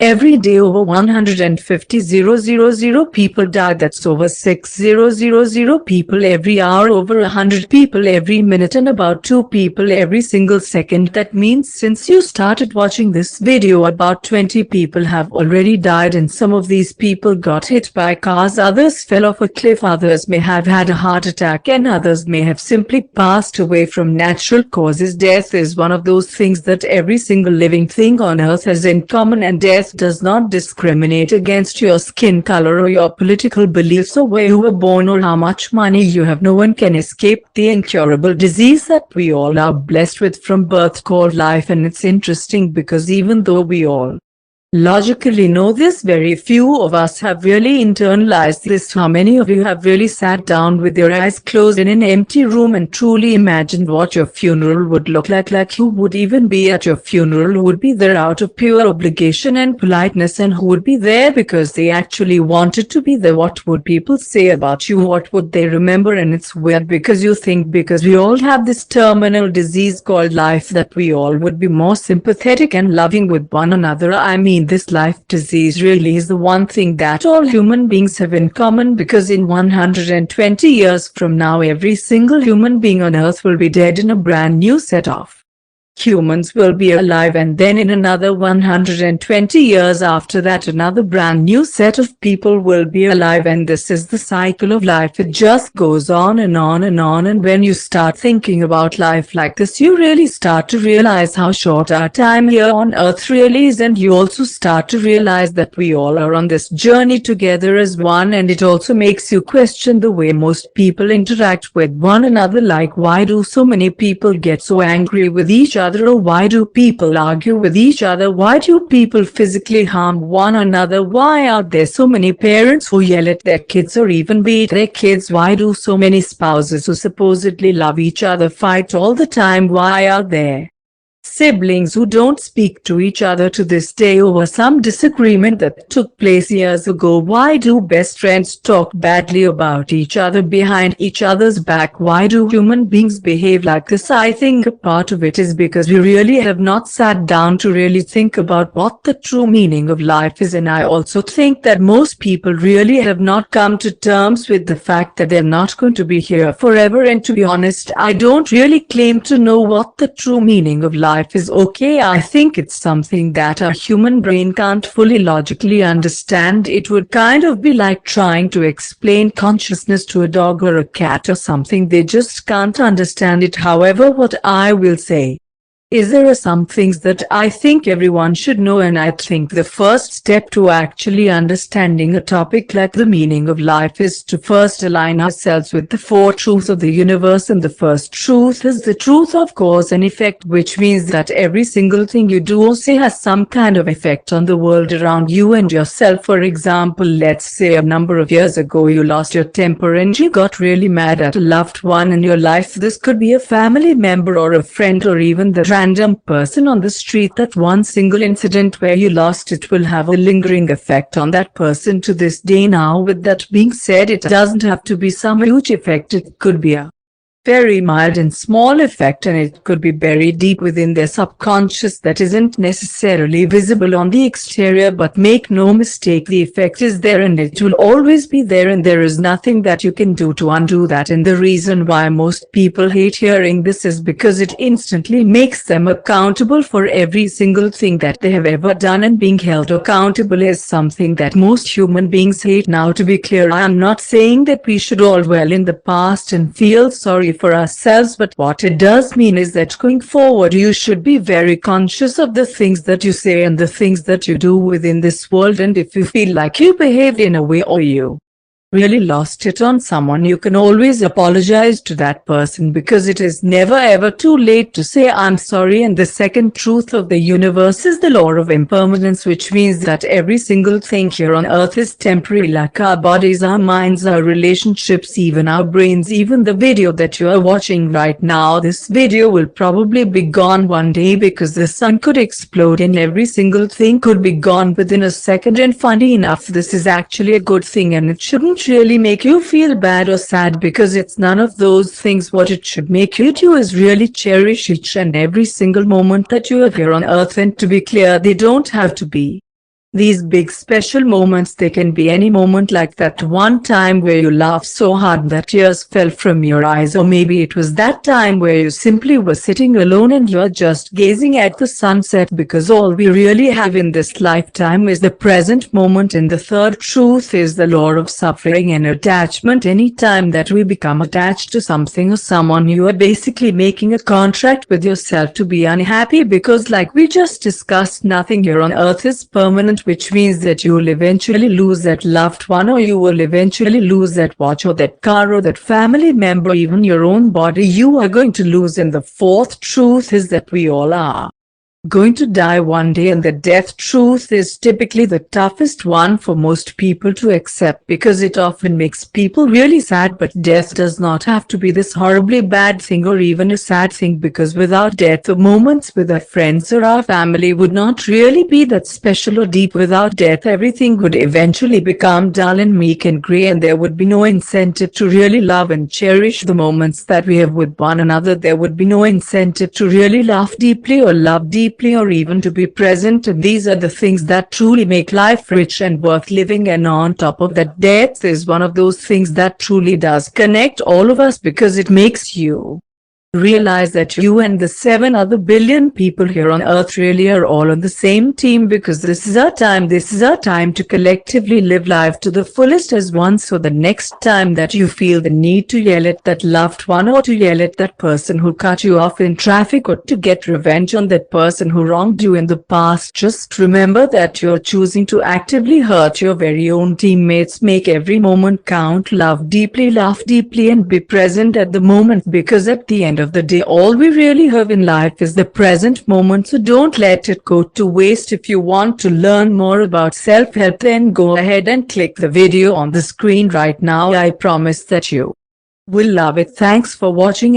Every day over 150,000 people die. That's over 6,000 people every hour, over 100 people every minute, and about 2 people every single second. That means since you started watching this video, about 20 people have already died, and some of these people got hit by cars, others fell off a cliff, others may have had a heart attack, and others may have simply passed away from natural causes. Death is one of those things that every single living thing on earth has in common, and death does not discriminate against your skin color or your political beliefs or where you were born or how much money you have. No one can escape the incurable disease that we all are blessed with from birth, called life. And it's interesting because even though we all logically know this, very few of us have really internalized this. How many of you have really sat down with your eyes closed in an empty room and truly imagined what your funeral would look like who would even be at your funeral, who would be there out of pure obligation and politeness, and who would be there because they actually wanted to be there? What would people say about you? What would they remember? And it's weird because you think, because we all have this terminal disease called life, that we all would be more sympathetic and loving with one another. I mean, this life disease really is the one thing that all human beings have in common, because in 120 years from now, every single human being on earth will be dead and a brand new set of humans will be alive, and then in another 120 years after that, another brand new set of people will be alive. And this is the cycle of life. It just goes on and on and on. And when you start thinking about life like this, you really start to realize how short our time here on earth really is, and you also start to realize that we all are on this journey together as one. And it also makes you question the way most people interact with one another. Like, why do so many people get so angry with each other? Or why do people argue with each other? Why do people physically harm one another? Why are there so many parents who yell at their kids or even beat their kids? Why do so many spouses who supposedly love each other fight all the time? Why are there siblings who don't speak to each other to this day over some disagreement that took place years ago? Why do best friends talk badly about each other behind each other's back? Why do human beings behave like this? I think a part of it is because we really have not sat down to really think about what the true meaning of life is. And I also think that most people really have not come to terms with the fact that they're not going to be here forever. And to be honest, I don't really claim to know what the true meaning of life is. Okay, I think it's something that our human brain can't fully logically understand. It would kind of be like trying to explain consciousness to a dog or a cat or something. They just can't understand it. However, what I will say is there are some things that I think everyone should know, and I think the first step to actually understanding a topic like the meaning of life is to first align ourselves with the 4 truths of the universe. And the first truth is the truth of cause and effect, which means that every single thing you do or say has some kind of effect on the world around you and yourself. For example, let's say a number of years ago you lost your temper and you got really mad at a loved one in your life. This could be a family member or a friend or even the random person on the street. That one single incident where you lost it will have a lingering effect on that person to this day. Now, with that being said, it doesn't have to be some huge effect. It could be a very mild and small effect, and it could be buried deep within their subconscious that isn't necessarily visible on the exterior. But make no mistake, the effect is there and it will always be there, and there is nothing that you can do to undo that. And the reason why most people hate hearing this is because it instantly makes them accountable for every single thing that they have ever done, and being held accountable is something that most human beings hate. Now, to be clear, I am not saying that we should all dwell in the past and feel sorry for ourselves, but what it does mean is that going forward you should be very conscious of the things that you say and the things that you do within this world. And if you feel like you behaved in a way or you really lost it on someone, you can always apologize to that person, because it is never ever too late to say I'm sorry. And the second truth of the universe is the law of impermanence, which means that every single thing here on earth is temporary, like our bodies, our minds, our relationships, even our brains, even the video that you are watching right now. This video will probably be gone one day because the sun could explode and every single thing could be gone within a second. And funny enough, this is actually a good thing, and it shouldn't really make you feel bad or sad, because it's none of those things. What it should make you do is really cherish each and every single moment that you have here on earth. And to be clear, they don't have to be These big special moments, they can be any moment, like that one time where you laughed so hard that tears fell from your eyes, or maybe it was that time where you simply were sitting alone and you're just gazing at the sunset, because all we really have in this lifetime is the present moment. And the third truth is the law of suffering and attachment. Anytime that we become attached to something or someone, you are basically making a contract with yourself to be unhappy, because like we just discussed, nothing here on earth is permanent, which means that you will eventually lose that loved one, or you will eventually lose that watch or that car or that family member, even your own body you are going to lose. And the fourth truth is that we all are going to die one day, and the death truth is typically the toughest one for most people to accept, because it often makes people really sad. But death does not have to be this horribly bad thing or even a sad thing, because without death, the moments with our friends or our family would not really be that special or deep. Without death, everything would eventually become dull and meek and grey, and there would be no incentive to really love and cherish the moments that we have with one another. There would be no incentive to really laugh deeply or love deeply, or even to be present. And these are the things that truly make life rich and worth living. And on top of that, death is one of those things that truly does connect all of us, because it makes you realize that you and the 7 other billion people here on earth really are all on the same team, because this is our time to collectively live life to the fullest as one. So the next time that you feel the need to yell at that loved one, or to yell at that person who cut you off in traffic, or to get revenge on that person who wronged you in the past, just remember that you're choosing to actively hurt your very own teammates. Make every moment count, love deeply, laugh deeply, and be present at the moment, because at the end of the day, all we really have in life is the present moment. So don't let it go to waste. If you want to learn more about self-help, then go ahead and click the video on the screen right now. I promise that you will love it. Thanks for watching.